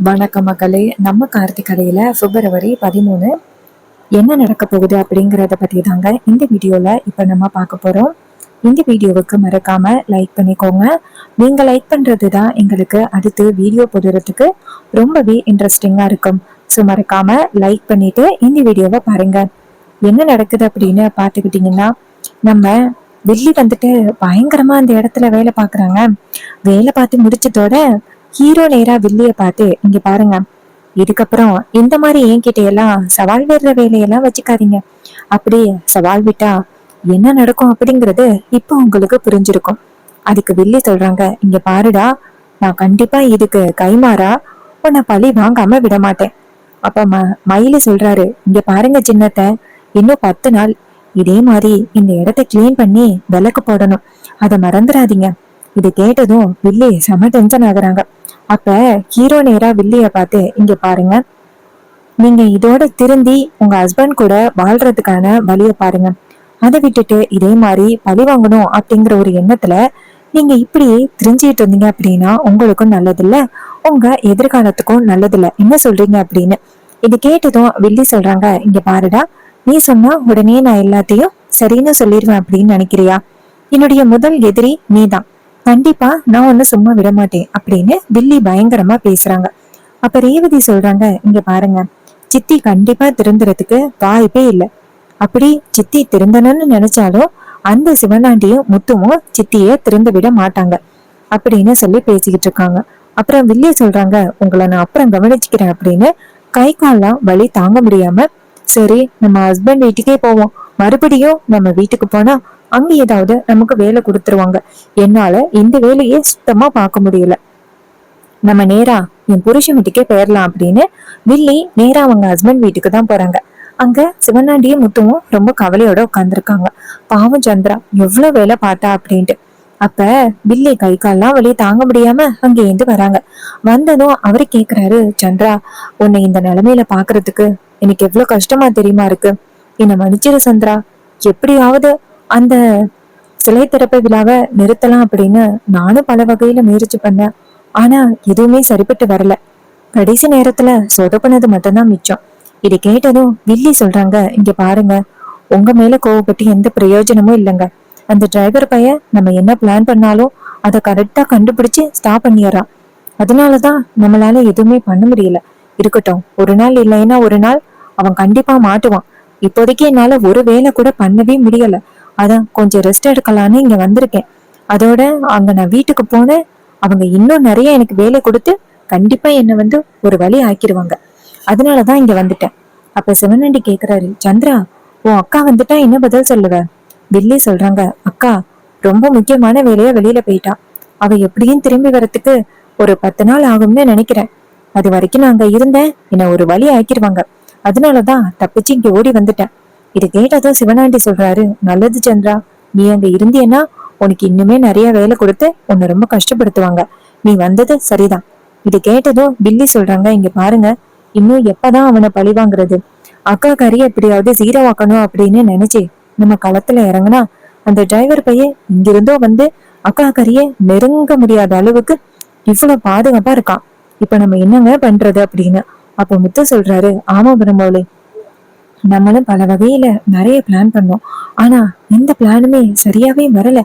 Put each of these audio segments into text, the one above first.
வணக்கம் மக்களே. நம்ம கார்த்திக் கதையில பிப்ரவரி 13 என்ன நடக்க போகுது அப்படிங்கிறத பத்தி தாங்க இந்த வீடியோல இப்ப நம்ம பார்க்க போறோம். இந்த வீடியோவுக்கு மறக்காம லைக் பண்ணிக்கோங்க. நீங்க லைக் பண்றது தான் எங்களுக்கு அடுத்து வீடியோ போடுறதுக்கு ரொம்பவே இன்ட்ரெஸ்டிங்கா இருக்கும். ஸோ மறக்காம லைக் பண்ணிட்டு இந்த வீடியோவை பாருங்க. என்ன நடக்குது அப்படின்னு பார்த்துக்கிட்டீங்கன்னா, நம்ம வெள்ளி வந்துட்டு பயங்கரமா அந்த இடத்துல வேலை பார்க்குறாங்க. வேலை பார்த்து முடிச்சதோட ஹீரோ நேரா வில்லிய பார்த்து, இங்க பாருங்க, இதுக்கப்புறம் இந்த மாதிரி என்கிட்ட எல்லாம் சவால் விடுற வேலையெல்லாம் வச்சுக்காதீங்க. அப்படி சவால் விட்டா என்ன நடக்கும் அப்படிங்கறது இப்ப உங்களுக்கு புரிஞ்சிருக்கும். அதுக்கு வில்லி சொல்றாங்க, இங்க பாருடா, நான் கண்டிப்பா இதுக்கு கைமாறா உன்னை பழி வாங்காம விட மாட்டேன். அப்ப மயிலு சொல்றாரு, இங்க பாருங்க சின்னத்தை, இன்னும் 10 நாள் இதே மாதிரி இந்த இடத்த கிளீன் பண்ணி விளக்கு போடணும், அதை மறந்துடாதீங்க. இது கேட்டதும் வில்லி செம டென்ஷன் ஆகுறாங்க. அப்ப ஹீரோ நேரா வில்லிய பார்த்து, இங்க பாருங்க, நீங்க இதோட திருந்தி உங்க ஹஸ்பண்ட் கூட வாழ்றதுக்கான வழிய பாருங்க. அதை விட்டுட்டு இதே மாதிரி பழி வாங்கணும் அப்படிங்கிற ஒரு எண்ணத்துல நீங்க இப்படியே திரிஞ்சிட்டு இருந்தீங்க அப்படின்னா உங்களுக்கும் நல்லதில்ல, உங்க எதிர்காலத்துக்கும் நல்லதில்ல. என்ன சொல்றீங்க அப்படின்னு இது கேட்டதும் வில்லி சொல்றாங்க, இங்க பாருடா, நீ சொன்னா உடனே நான் எல்லாத்தையும் சரின்னு சொல்லிடுவேன் அப்படின்னு நினைக்கிறியா? என்னுடைய முதல் எதிரி நீதான். கண்டிப்பா நான் ஒண்ணு சும்மா விட மாட்டேன் அப்படின்னு வில்லி பயங்கரமா பேசுறாங்க. அப்ப ரேவதி சொல்றாங்க, இங்க பாருங்க, சித்தி கண்டிப்பா திருந்துறதுக்கு வாய்ப்பே இல்லை. அப்படி சித்தி திருந்தணும்னு நினைச்சாலும் அந்த சிவனாண்டியும் முத்துவும் சித்திய திறந்து விட மாட்டாங்க அப்படின்னு சொல்லி பேசிக்கிட்டு இருக்காங்க. அப்புறம் வில்லிய சொல்றாங்க, உங்களை நான் அப்புறம் கவனிச்சுக்கிறேன் அப்படின்னு கை கால்லாம் வலி தாங்க முடியாம, சரி நம்ம ஹஸ்பண்ட் வீட்டுக்கே போவோம், மறுபடியும் நம்ம வீட்டுக்கு போனா அங்க ஏதாவது நமக்கு வேலை கொடுத்துருவாங்க, என்னால இந்த வேலையே சுத்தமா பார்க்க முடியல, நம்ம நேரா என் புருஷன் வீட்டுக்கே போயிடலாம் அப்படின்னு வில்லி நேரா அவங்க ஹஸ்பண்ட் வீட்டுக்கு தான் போறாங்க. அங்க சிவனாண்டியும் முத்துவும் ரொம்ப கவலையோட உட்காந்துருக்காங்க. பாவம் சந்திரா எவ்வளவு வேலை பார்த்தா அப்படின்ட்டு. அப்ப வில்லி கை கால்லாம் வழியை தாங்க முடியாம அங்க இருந்து வராங்க. வந்ததும் அவரு கேக்குறாரு, சந்திரா, உன்னை இந்த நிலைமையில பாக்குறதுக்கு எனக்கு எவ்வளவு கஷ்டமா தெரியுமா இருக்கு, என்னை மன்னிச்சிரு சந்திரா. எப்படியாவது அந்த சிலை திறப்பு விழாவை நிறுத்தலாம் அப்படின்னு நானும் பல வகையில முயற்சி பண்ணேன். ஆனா எதுவுமே சரிப்பட்டு வரல. கடைசி நேரத்துல சொதப்புனது மட்டும்தான் மிச்சம். இது கேட்டதும் வில்லி சொல்றாங்க, இங்க பாருங்க, உங்க மேல கோவப்பட்டு எந்த பிரயோஜனமும் இல்லைங்க. அந்த டிரைவர் பையன் நம்ம என்ன பிளான் பண்ணாலும் அதை கரெக்டா கண்டுபிடிச்சு ஸ்டாப் பண்ணிடுறான். அதனாலதான் நம்மளால எதுவுமே பண்ண முடியல. இருக்கட்டும், ஒரு நாள் இல்லைன்னா ஒரு நாள் அவன் கண்டிப்பா மாட்டுவான். இப்போதைக்கு என்னால ஒரு வேலை கூட பண்ணவே முடியல. அதான் கொஞ்சம் ரெஸ்ட் எடுக்கலான்னு இங்க வந்திருக்கேன். அதோட அங்க நான் வீட்டுக்கு போனேன், அவங்க இன்னும் நிறைய எனக்கு வேலை கொடுத்து கண்டிப்பா என்ன ஒரு வழி ஆக்கிடுவாங்க. அதனாலதான் இங்க வந்துட்டேன். அப்ப சிவனண்டி கேக்குறாரு, சந்திரா, உன் அக்கா வந்துட்டா என்ன பதில் சொல்லுவ? வில்லி சொல்றாங்க, அக்கா ரொம்ப முக்கியமான வேலையா வெளியில போயிட்டா. அவ எப்படியும் திரும்பி வரத்துக்கு ஒரு 10 நாள் ஆகும்னு நினைக்கிறேன். அது வரைக்கும் நான் அங்க இருந்தேன், என்ன ஒரு வழி ஆக்கிடுவாங்க. அதனாலதான் தப்பிச்சு இங்க ஓடி வந்துட்டேன். இது கேட்டதும் சிவனாண்டி சொல்றாரு, நல்லது சந்திரா, நீ அங்க இருந்தியன்னா உனக்கு இன்னுமே நிறைய வேலை கொடுத்து உன்னை ரொம்ப கஷ்டப்படுத்துவாங்க. நீ வந்தது சரிதான். இது கேட்டதும் பில்லி சொல்றாங்க, இங்க பாருங்க, இன்னும் எப்பதான் அவனை பழி வாங்குறது? அக்கா கறியை எப்படியாவது சீரவாக்கணும் அப்படின்னு நினைச்சு நம்ம களத்துல இறங்குனா அந்த டிரைவர் பையன் இங்கிருந்தோ அக்கா கறியை நெருங்க முடியாத அளவுக்கு இவ்வளவு பாதுகாப்பா இருக்கான். இப்ப நம்ம என்னங்க பண்றது அப்படின்னு. அப்ப முத்து சொல்றாரு, ஆமா பிரம்மோலே, நம்மளும் பல வகையில நிறைய பிளான் பண்ணோம். ஆனா எந்த பிளானுமே சரியாவே வரல.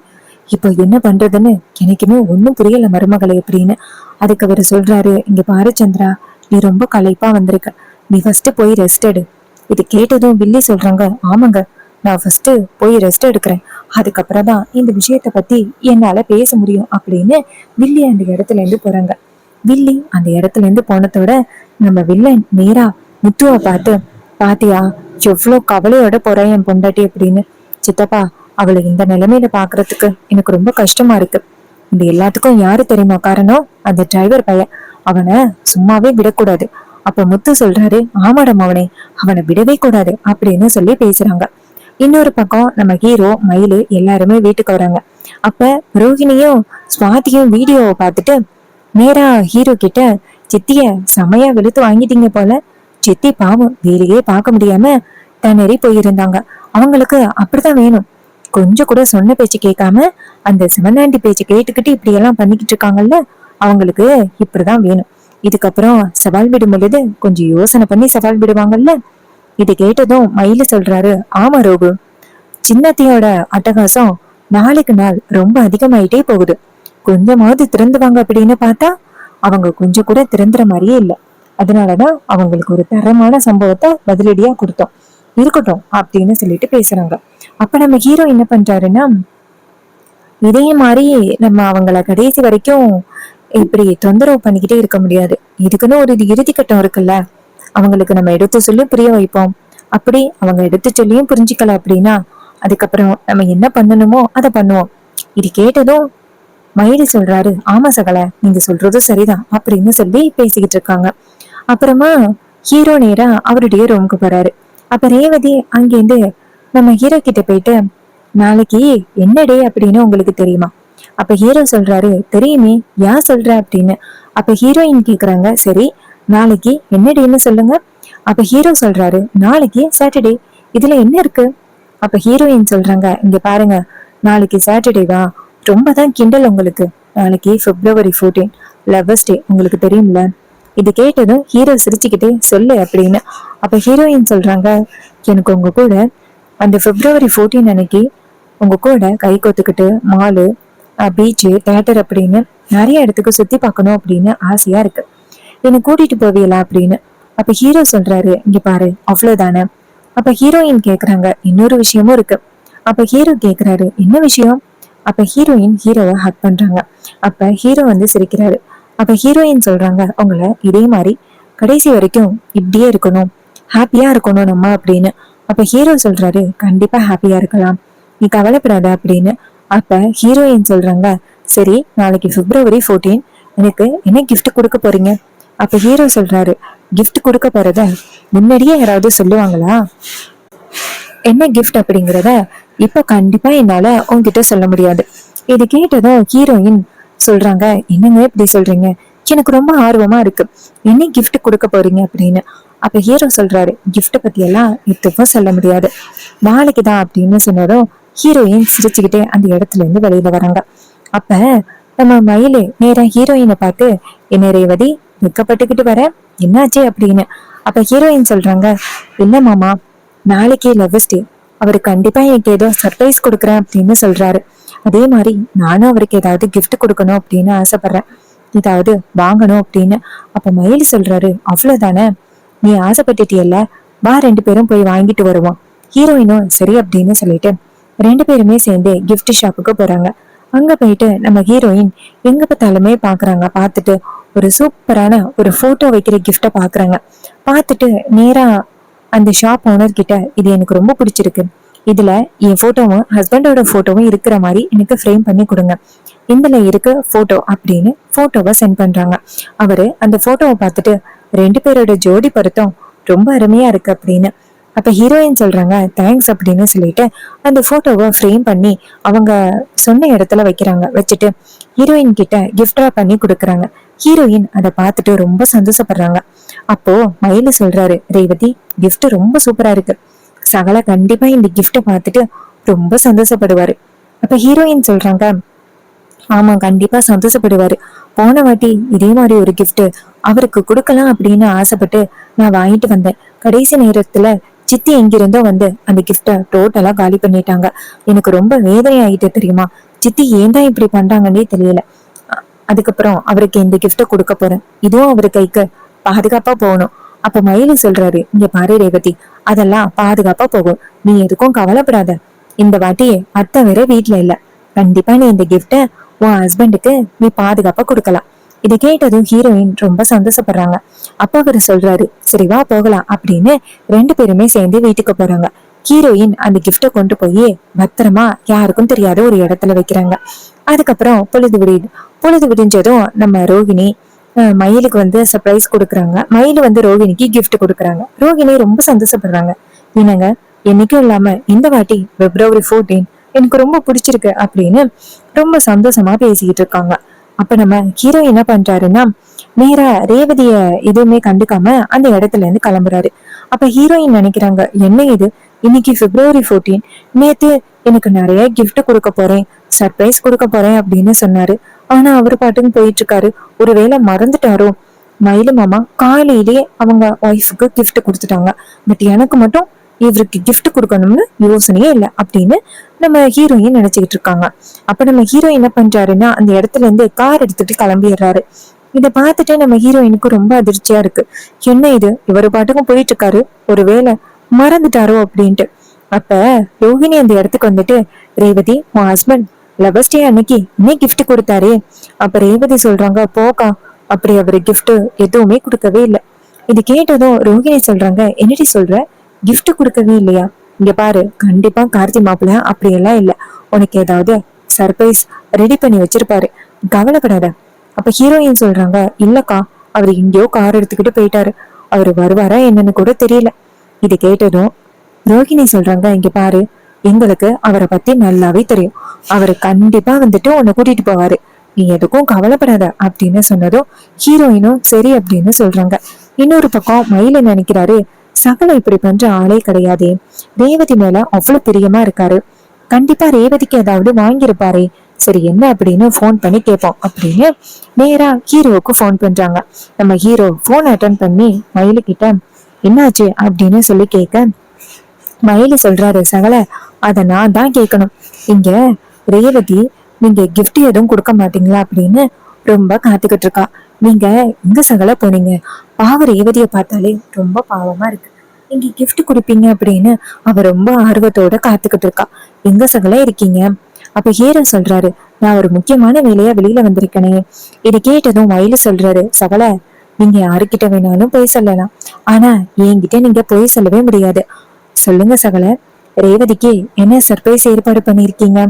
இப்போ என்ன பண்றதுன்னு எனக்குமே ஒண்ணும் புரியல மருமகளை அப்படின்னு. அதுக்கு அவரு சொல்றாரு, இங்க பாரு சந்திரா, நீ ரொம்ப களைப்பா வந்திருக்க, நீ ஃபர்ஸ்ட் போய் ரெஸ்ட் எடு. இது கேட்டதும் வில்லி சொல்றாங்க, ஆமாங்க, நான் ஃபர்ஸ்ட் போய் ரெஸ்ட் எடுக்கிறேன், அதுக்கப்புறம் தான் இந்த விஷயத்த பத்தி என்னால பேச முடியும் அப்படின்னு வில்லி அந்த இடத்துல இருந்து போறாங்க. வில்லி அந்த இடத்துல இருந்து போனதோட நம்ம வில்லன் நேரா முத்துவை பார்த்து, பாத்தியா எவ்வளவு கவலையோட போறேன் என் பொண்டாட்டி அப்படின்னு. சித்தப்பா, அவளை இந்த நிலைமையில பாக்குறதுக்கு எனக்கு ரொம்ப கஷ்டமா இருக்கு. இந்த எல்லாத்துக்கும் யாரு தெரியுமா காரணம்? அந்த டிரைவர் பையன். அவனை சும்மாவே விடக்கூடாது. அப்ப முத்து சொல்றாரு, ஆமாடம், அவனை விடவே கூடாது அப்படின்னு சொல்லி பேசுறாங்க. இன்னொரு பக்கம் நம்ம ஹீரோ மயிலு எல்லாருமே வீட்டுக்கு வராங்க. அப்ப ரோஹிணியும் சுவாதியும் வீடியோவை பார்த்துட்டு நேரா ஹீரோ கிட்ட, சித்திய செமையா வெளுத்து வாங்கிட்டீங்க போல. சித்தி பாவம் வேலையே பார்க்க முடியாம திணறி போயிருந்தாங்க. அவங்களுக்கு அப்படித்தான் வேணும். கொஞ்சம் கூட சொன்ன பேச்சு கேட்காம அந்த சிவனாண்டி பேச்சு கேட்டுக்கிட்டு இப்படி எல்லாம் பண்ணிக்கிட்டு இருக்காங்கல்ல, அவங்களுக்கு இப்படிதான் வேணும். இதுக்கப்புறம் சவால் விடும் பொழுது கொஞ்சம் யோசனை பண்ணி சவால் விடுவாங்கல்ல. இது கேட்டதும் மயிலு சொல்றாரு, ஆமா ரோகு, சின்னத்தையோட அட்டகாசம் நாளுக்கு நாள் ரொம்ப அதிகமாயிட்டே போகுது. கொஞ்சமாவது திறந்துவாங்க அப்படின்னு பார்த்தா அவங்க கொஞ்சம் கூட திறந்துற மாதிரியே இல்லை. அதனாலதான் அவங்களுக்கு ஒரு தரமான சம்பவத்தை பதிலடியா கொடுத்தோம். இருக்கட்டும் அப்படின்னு சொல்லிட்டு பேசுறாங்க. அப்ப நம்ம ஹீரோ என்ன பண்றாருன்னா, இதே மாதிரி நம்ம அவங்கள கடைசி வரைக்கும் இப்படி தொந்தரவு பண்ணிக்கிட்டே இருக்க முடியாது. இதுக்குன்னு ஒரு இறுதி கட்டம் இருக்குல்ல, அவங்களுக்கு நம்ம எடுத்து சொல்லி புரிய வைப்போம். அப்படி அவங்க எடுத்து சொல்லியும் புரிஞ்சுக்கல அப்படின்னா அதுக்கப்புறம் நம்ம என்ன பண்ணணுமோ அதை பண்ணுவோம். இது கேட்டதும் மயிலு சொல்றாரு, ஆமா சகல, நீங்க சொல்றதும் சரிதான் அப்படின்னு சொல்லி பேசிக்கிட்டு இருக்காங்க. அப்புறமா ஹீரோ நேரா அவருடைய ரூமுக்கு போறாரு. அப்ப ரேவதி அங்கேருந்து நம்ம ஹீரோ கிட்ட போயிட்டு, நாளைக்கு என்ன டே அப்படின்னு உங்களுக்கு தெரியுமா? அப்ப ஹீரோ சொல்றாரு, தெரியுமே, யார் சொல்ற அப்படின்னு. அப்ப ஹீரோயின் கேக்குறாங்க, சரி நாளைக்கு என்ன டேன்னு சொல்லுங்க. அப்ப ஹீரோ சொல்றாரு, நாளைக்கு சாட்டர்டே, இதுல என்ன இருக்கு? அப்ப ஹீரோயின் சொல்றாங்க, இங்க பாருங்க, நாளைக்கு சாட்டர்டேவா, ரொம்ப தான் கிண்டல் உங்களுக்கு. நாளைக்கு February 14 லவ்வர்ஸ் டே, உங்களுக்கு தெரியும்ல. இது கேட்டதும் ஹீரோ சிரிச்சுக்கிட்டே சொல்லு அப்படின்னு. அப்ப ஹீரோயின் சொல்றாங்க, எனக்கு உங்க கூட அந்த February 14 அன்னைக்கு உங்க கூட கை கோத்துக்கிட்டு மாலு, பீச்சு, தேட்டர் அப்படின்னு நிறைய இடத்துக்கு சுத்தி பார்க்கணும் அப்படின்னு ஆசையா இருக்கு. என்னை கூட்டிட்டு போவீங்களா அப்படின்னு. அப்ப ஹீரோ சொல்றாரு, இங்க பாரு, அவ்வளவுதானே. அப்ப ஹீரோயின் கேக்குறாங்க, இன்னொரு விஷயமும் இருக்கு. அப்ப ஹீரோ கேக்குறாரு, என்ன விஷயம்? அப்ப ஹீரோயின் ஹீரோவை ஹக் பண்றாங்க. அப்ப ஹீரோ வந்து சிரிக்கிறாரு. அப்ப ஹீரோயின் சொல்றாங்க, உங்களை இதே மாதிரி கடைசி வரைக்கும் இப்படியே இருக்கணும், ஹாப்பியா இருக்கணும் நம்ம அப்படின்னு. அப்ப ஹீரோ சொல்றாரு, கண்டிப்பா ஹாப்பியா இருக்கலாம், நீ கவலைப்படாத அப்படின்னு. அப்ப ஹீரோயின் சொல்றாங்க, சரி நாளைக்கு February 14 எனக்கு என்ன கிஃப்ட் கொடுக்க போறீங்க? அப்ப ஹீரோ சொல்றாரு, கிஃப்ட் கொடுக்க போறத முன்னாடியே யாராவது சொல்லுவாங்களா? என்ன கிஃப்ட் அப்படிங்கிறத இப்ப கண்டிப்பா என்னால உங்ககிட்ட சொல்ல முடியாது. இது கேட்டதும் ஹீரோயின் சொல்றாங்க, என்னங்க இப்படி சொல்றீங்க, எனக்கு ரொம்ப ஆர்வமா இருக்கு, என்ன கிஃப்ட் கொடுக்க போறீங்க அப்படின்னு. அப்ப ஹீரோ சொல்றாரு, கிஃப்ட் பத்தி எல்லாம் எதுவும் சொல்ல முடியாது, நாளைக்குதான் அப்படின்னு சொன்னதும் ஹீரோயின் சிரிச்சுக்கிட்டே அந்த இடத்துல இருந்து வெளியில வராங்க. அப்ப நம்ம மயிலு நேரா ஹீரோயினை பார்த்து, என்ன ரேவதி வெக்கப்பட்டுக்கிட்டு வர, என்னாச்சு அப்படின்னு. அப்ப ஹீரோயின் சொல்றாங்க, இல்ல மாமா, நாளைக்கே லவ்வர்ஸ் டே, அவரு கண்டிப்பா எனக்கு ஏதோ சர்ப்ரைஸ் கொடுக்குறேன் அப்படின்னு சொல்றாரு. அதே மாதிரி நானும் அவருக்கு ஏதாவது கிஃப்ட் கொடுக்கணும் அப்படின்னு ஆசைப்படுறேன், ஏதாவது வாங்கணும் அப்படின்னு. அப்ப மயில் சொல்றாரு, அவ்வளவுதானே, நீ ஆசைப்பட்டுட்டியல்ல, வா ரெண்டு பேரும் போய் வாங்கிட்டு வருவோம். ஹீரோயினும் சரி அப்படின்னு சொல்லிட்டு ரெண்டு பேருமே சேர்ந்து கிஃப்ட் ஷாப்புக்கு போறாங்க. அங்க போயிட்டு நம்ம ஹீரோயின் எங்க பார்த்தாலுமே பாக்குறாங்க. பார்த்துட்டு ஒரு சூப்பரான ஒரு போட்டோ வைக்கிற கிஃப்ட பாக்குறாங்க. பார்த்துட்டு நேரா அந்த ஷாப் ஓனர் கிட்ட, இது எனக்கு ரொம்ப பிடிச்சிருக்கு, இதுல என் போட்டோவும் ஹஸ்பண்டோட போட்டோவும் இருக்கிற மாதிரி எனக்கு ஃப்ரேம் பண்ணி கொடுங்க, இதுல இருக்கு போட்டோ அப்படின்னு போட்டோவை சென்ட் பண்றாங்க. அவரு அந்த போட்டோவை பார்த்துட்டு, ரெண்டு பேரோட ஜோடி பொருத்தம் ரொம்ப அருமையா இருக்கு அப்படின்னு. அப்ப ஹீரோயின் சொல்றாங்க, தேங்க்ஸ் அப்படின்னு சொல்லிட்டு அந்த போட்டோவை ஃப்ரேம் பண்ணி அவங்க சொன்ன இடத்துல வைக்கிறாங்க. வச்சுட்டு ஹீரோயின் கிட்ட கிஃப்டா பண்ணி கொடுக்குறாங்க. ஹீரோயின் அதை பார்த்துட்டு ரொம்ப சந்தோஷப்படுறாங்க. அப்போ மயிலு சொல்றாரு, ரேவதி கிஃப்ட் ரொம்ப சூப்பரா இருக்கு, சகல கண்டிப்பா இந்த கிஃப்ட பார்த்துட்டு ரொம்ப சந்தோஷப்படுவாரு. அப்ப ஹீரோயின் சொல்றாங்க, ஆமா கண்டிப்பா சந்தோஷப்படுவாரு, போன வாட்டி இதே மாதிரி ஒரு கிஃப்ட் அவருக்கு கொடுக்கலாம் அப்படின்னு ஆசைப்பட்டு நான் வாங்கிட்டு வந்தேன், கடைசி நேரத்துல சித்தி எங்கிருந்தோ வந்து அந்த கிஃப்ட டோட்டலா காலி பண்ணிட்டாங்க, எனக்கு ரொம்ப வேதனை ஆகிட்டு தெரியுமா, சித்தி ஏன் தான் இப்படி பண்றாங்கன்னே தெரியல, அதுக்கப்புறம் அவருக்கு இந்த கிஃப்ட கொடுக்க போறேன், இதுவும் அவரு கைக்கு பாதுகாப்பா போகணும். அப்ப மயிலு சொல்றாரு, இங்க பாரு ரேவதி, அதெல்லாம் பாதுகாப்பா போகும், நீ எதுக்கும் கவலைப்படாத, இந்த வாட்டி அத்தை வேற வீட்டுல இல்ல, கண்டிப்பா நீ இந்த கிஃப்ட உன் ஹஸ்பண்டுக்கு நீ பாதுகாப்பா கொடுக்கலாம். இதை கேட்டதும் ஹீரோயின் ரொம்ப சந்தோஷப்படுறாங்க. அப்ப அவரு சொல்றாரு, சரி வா போகலாம் அப்படின்னு ரெண்டு பேருமே சேர்ந்து வீட்டுக்கு போறாங்க. ஹீரோயின் அந்த கிஃப்ட கொண்டு போய் பத்திரமா யாருக்கும் தெரியாத ஒரு இடத்துல வைக்கிறாங்க. அதுக்கப்புறம் பொழுது விடியுது. பொழுது விடிஞ்சதும் நம்ம ரோகிணி மயிலுக்கு வந்து சர்ப்ரைஸ் கொடுக்குறாங்க. மயிலு வந்து ரோகிணிக்கு கிஃப்ட் கொடுக்குறாங்க. ரோகிணி ரொம்ப சந்தோஷப்படுறாங்க. என்னங்க, என்னைக்கும் இல்லாம இந்த வாட்டி February 14 எனக்கு ரொம்ப பிடிச்சிருக்கு அப்படின்னு ரொம்ப சந்தோஷமா பேசிக்கிட்டு இருக்காங்க. அப்ப நம்ம ஹீரோ என்ன பண்றாருன்னா, நேரா ரேவதிய எதுவுமே கண்டுக்காம அந்த இடத்துல இருந்து கிளம்புறாரு. அப்ப ஹீரோயின் நினைக்கிறாங்க, என்ன இது இன்னைக்கு February 14, நேத்து எனக்கு நிறைய கிஃப்ட் கொடுக்க போறேன், சர்ப்ரைஸ் கொடுக்க போறேன் அப்படின்னு சொன்னாரு, ஆனா அவரு பாட்டுன்னு போயிட்டு இருக்காரு, ஒருவேளை மறந்துட்டாரோ மயிலு மாமா காலையிலேயே அவங்க ஒய்ஃபுக்கு gift கொடுத்துட்டாங்க. பட் எனக்கு மட்டும் இவருக்கு gift கொடுக்கணும்னு யோசனையே இல்லை அப்படின்னு நம்ம ஹீரோயின் நினைச்சுக்கிட்டு இருக்காங்க. அப்ப நம்ம ஹீரோ என்ன பண்றாருன்னா அந்த இடத்துல இருந்து கார் எடுத்துட்டு கிளம்பிடுறாரு. இதை பார்த்துட்டு நம்ம ஹீரோயினுக்கு ரொம்ப அதிர்ச்சியா இருக்கு. என்ன இது, இவரு பாட்டுக்கும் போயிட்டு இருக்காரு, ஒருவேளை மறந்துட்டாரோ அப்படின்ட்டு. அப்ப ரோஹிணி அந்த இடத்துக்கு வந்துட்டு, ரேவதி உன் ஹஸ்பண்ட் லவர்ஸ் டே அன்னைக்கு இன்னும் gift கொடுத்தாரு. அப்ப ரேவதி சொல்றாங்க, போக்கா, அப்படி அவரு gift எதுவுமே கொடுக்கவே இல்லை. இது கேட்டதும் ரோஹிணி சொல்றாங்க, என்னடி சொல்ற, gift கொடுக்கவே இல்லையா? இங்க பாரு, கண்டிப்பா கார்த்தி மாப்பிள்ள அப்படியெல்லாம் இல்ல, உனக்கு ஏதாவது சர்ப்ரைஸ் ரெடி பண்ணி வச்சிருப்பாரு, கவலைப்படாத. அப்ப ஹீரோயின் சொல்றாங்க, இல்லக்கா, அவர் எங்கேயோ கார் எடுத்துக்கிட்டு போயிட்டாரு, அவரு வருவாரா என்னன்னு கூட தெரியல. இது கேட்டதும் ரோஹிணி சொல்றாங்க, இங்க பாரு, எங்களுக்கு அவரை பத்தி நல்லாவே தெரியும், அவரு கண்டிப்பா வந்துட்டு உன்னை கூட்டிட்டு போவாரு, நீ எதுக்கும் கவலைப்படாத அப்படின்னு சொன்னதும் ஹீரோயினும் சரி அப்படின்னு சொல்றாங்க. இன்னொரு பக்கம் மயில நினைக்கிறாரு, சகல இப்படி பண்ற ஆளே கிடையாதே, ரேவதி மேல அவ்வளவு பிரியமா இருக்காரு, கண்டிப்பா ரேவதிக்கு ஏதாவது வாங்கியிருப்பாரே, சரி என்ன அப்படின்னு போன் பண்ணி கேட்போம் அப்படின்னு நேரா ஹீரோவுக்கு போன் பண்றாங்க. நம்ம ஹீரோ போன் அட்டன் பண்ணி மயிலு கிட்ட என்னாச்சு அப்படின்னு சொல்லி கேட்க, மயிலு சொல்றாரு, சகல அத நான் தான் கேட்கணும், இங்க ரேவதி நீங்க gift எதுவும் கொடுக்க மாட்டீங்களா அப்படின்னு ரொம்ப காத்துக்கிட்டு இருக்கா, நீங்க எங்க சகல போனீங்க, பாவ ரேவதியை பார்த்தாலே ரொம்ப பாவமா இருக்கு, நீங்க gift கொடுப்பீங்க அப்படின்னு அவ ரொம்ப ஆர்வத்தோட காத்துக்கிட்டு இருக்கா, எங்க சகல இருக்கீங்க? அப்ப ஹீரோ சொல்றாரு, நான் ஒரு முக்கியமான வேலையா வெளியில வந்திருக்கேனே. இதை கேட்டதும் மயிலு சொல்றாரு, சகல நீங்க யாருக்கிட்ட வேணாலும் போய் சொல்லலாம், ஆனா என்கிட்ட நீங்க போய் சொல்லவே முடியாது, சொல்லுங்க சகல, ரேவதிக்கு என்ன சர்ப்ரைஸ் ஏற்பாடு பண்ணிருக்கீங்க?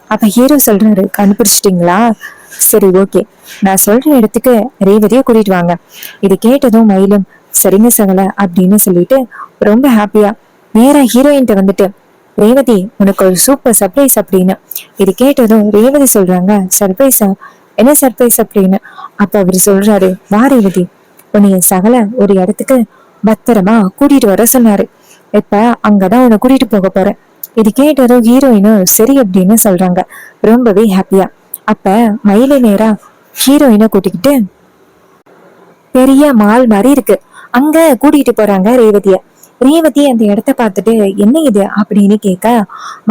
அப்ப ஹீரோ சொல்றாரு, கண்டுபிடிச்சிட்டீங்களா, சரி ஓகே, நான் சொல்ற இடத்துக்கு ரேவதியை கூட்டிட்டு வாங்க. இது கேட்டதும் மயிலும் சரிங்க சகல அப்படின்னு சொல்லிட்டு ரொம்ப ஹாப்பியா நேரா ஹீரோயின்ட்ட வந்துட்டு, ரேவதி உனக்கு ஒரு சூப்பர் சர்ப்ரைஸ் அப்படின்னு. இது கேட்டதும் ரேவதி சொல்றாங்க, சர்ப்ரைஸா, என்ன சர்ப்ரைஸ் அப்படின்னு. அப்ப அவரு சொல்றாரு, வா ரேவதி, உன்னைய சகல ஒரு இடத்துக்கு பத்திரமா கூட்டிட்டு வர சொன்னாரு, இப்ப அங்கதான் உன்னை கூட்டிட்டு போக போறேன். இது கேட்டதும் ஹீரோயினும் சரி அப்படின்னு சொல்றாங்க, ரொம்பவே ஹாப்பியா. அப்ப மயில நேரா ஹீரோயினை கூட்டிக்கிட்டு பெரிய மால் மாதிரி இருக்கு, அங்க கூட்டிட்டு போறாங்க ரேவதிய. ரேவதி அந்த இடத்த பார்த்துட்டு என்ன இது அப்படின்னு கேட்க,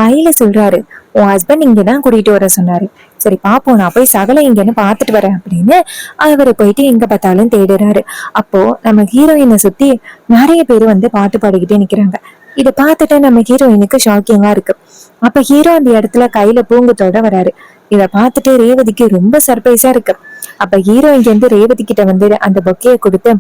மயில சொல்றாரு, உன் ஹஸ்பண்ட் இங்கதான் கூட்டிட்டு வர சொன்னாரு, சரி பாப்போம், நான் போய் சகல இங்கன்னு பாத்துட்டு வரேன் அப்படின்னு அவரு போயிட்டு எங்க பார்த்தாலும் தேடுறாரு. அப்போ நம்ம ஹீரோயினை சுத்தி நிறைய பேர் வந்து பாட்டு பாடிக்கிட்டே நிக்கிறாங்க. இதை பார்த்துட்டு நம்ம ஹீரோயினுக்கு ஷாக்கிங்கா இருக்கு. அப்ப ஹீரோ அந்த இடத்துல கையில பூங்கத்தோட வராரு. இத பார்த்துட்டு ரேவதிக்கு ரொம்ப சர்ப்ரைஸா இருக்கு. அப்ப ஹீரோ இங்க இருந்து ரேவதி கிட்ட வந்து அந்த பொக்கையை கொடுத்து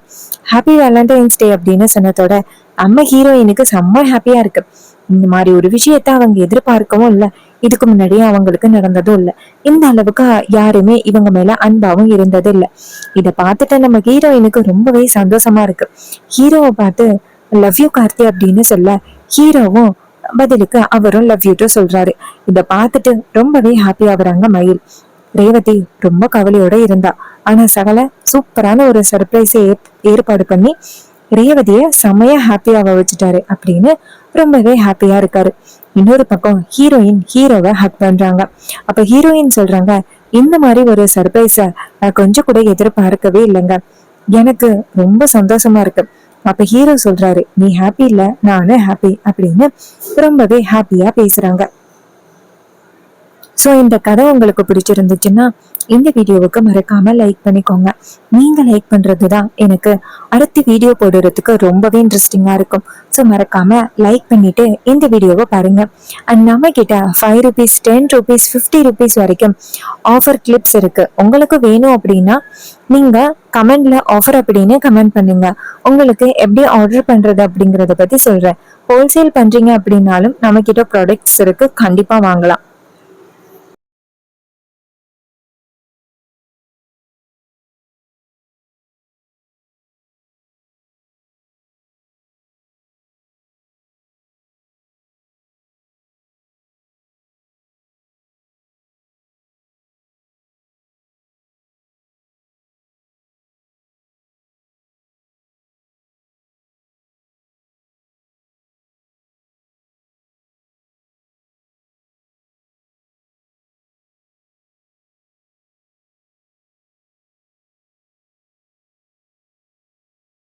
ஹாப்பி வேலண்டைன்ஸ் டே அப்படின்னு சொன்னதோட நம்ம ஹீரோயினுக்கு செம்ம ஹாப்பியா இருக்கு. இந்த மாதிரி ஒரு விஷயத்த அவங்க எதிர்பார்க்கவும் இல்ல, இதுக்கு முன்னாடியே அவங்களுக்கு நடந்ததும் இல்ல, இந்த அளவுக்கு யாருமே இவங்க மேல அன்பாவும் இருந்தது இல்ல. இத பார்த்துட்டு நம்ம ஹீரோயினுக்கு ரொம்பவே சந்தோஷமா இருக்கு. ஹீரோவை பார்த்து லவ் யூ கார்த்தி அப்படின்னு சொல்ல, ஹீரோவும் பதிலுக்கு அவரும் லவ் யூ டு சொல்றாரு. இத பார்த்துட்டு ரொம்பவே ஹாப்பி ஆகுறாங்க மயில். ரேவதி ரொம்ப கவலையோட இருந்தா, ஆனா சகல சூப்பரான ஒரு சர்ப்ரைஸை ஏற்பாடு பண்ணி ரேவதிய செமையா ஹாப்பியாக வச்சுட்டாரு அப்படின்னு ரொம்பவே ஹாப்பியா இருக்காரு. இன்னொரு பக்கம் ஹீரோயின் ஹீரோவை ஹக் பண்றாங்க. அப்ப ஹீரோயின் சொல்றாங்க, இந்த மாதிரி ஒரு சர்ப்ரைஸ நான் கொஞ்சம் கூட எதிர்பார்க்கவே இல்லைங்க, எனக்கு ரொம்ப சந்தோஷமா இருக்கு. அப்ப ஹீரோ சொல்றாரு, நீ ஹாப்பி இல்ல, நானும் ஹாப்பி அப்படின்னு ரொம்பவே ஹாப்பியா பேசுறாங்க. ஸோ இந்த கதை உங்களுக்கு பிடிச்சிருந்துச்சுன்னா இந்த வீடியோவுக்கு மறக்காம லைக் பண்ணிக்கோங்க. நீங்க லைக் பண்றதுதான் எனக்கு அடுத்த வீடியோ போடுறதுக்கு ரொம்பவே இன்ட்ரெஸ்டிங்கா இருக்கும். ஸோ மறக்காம லைக் பண்ணிட்டு இந்த வீடியோவை பாருங்க. அண்ட் நம்ம கிட்ட 5 rupees, 10 rupees, 50 rupees வரைக்கும் ஆஃபர் கிளிப்ஸ் இருக்கு. உங்களுக்கு வேணும் அப்படின்னா நீங்க கமெண்ட்ல ஆஃபர் அப்படின்னு கமெண்ட் பண்ணுங்க. உங்களுக்கு எப்படி ஆர்டர் பண்றது அப்படிங்கறத பத்தி சொல்றேன். ஹோல்சேல் பண்றீங்க அப்படின்னாலும் நம்ம கிட்ட ப்ராடக்ட்ஸ் இருக்கு, கண்டிப்பா வாங்கலாம்.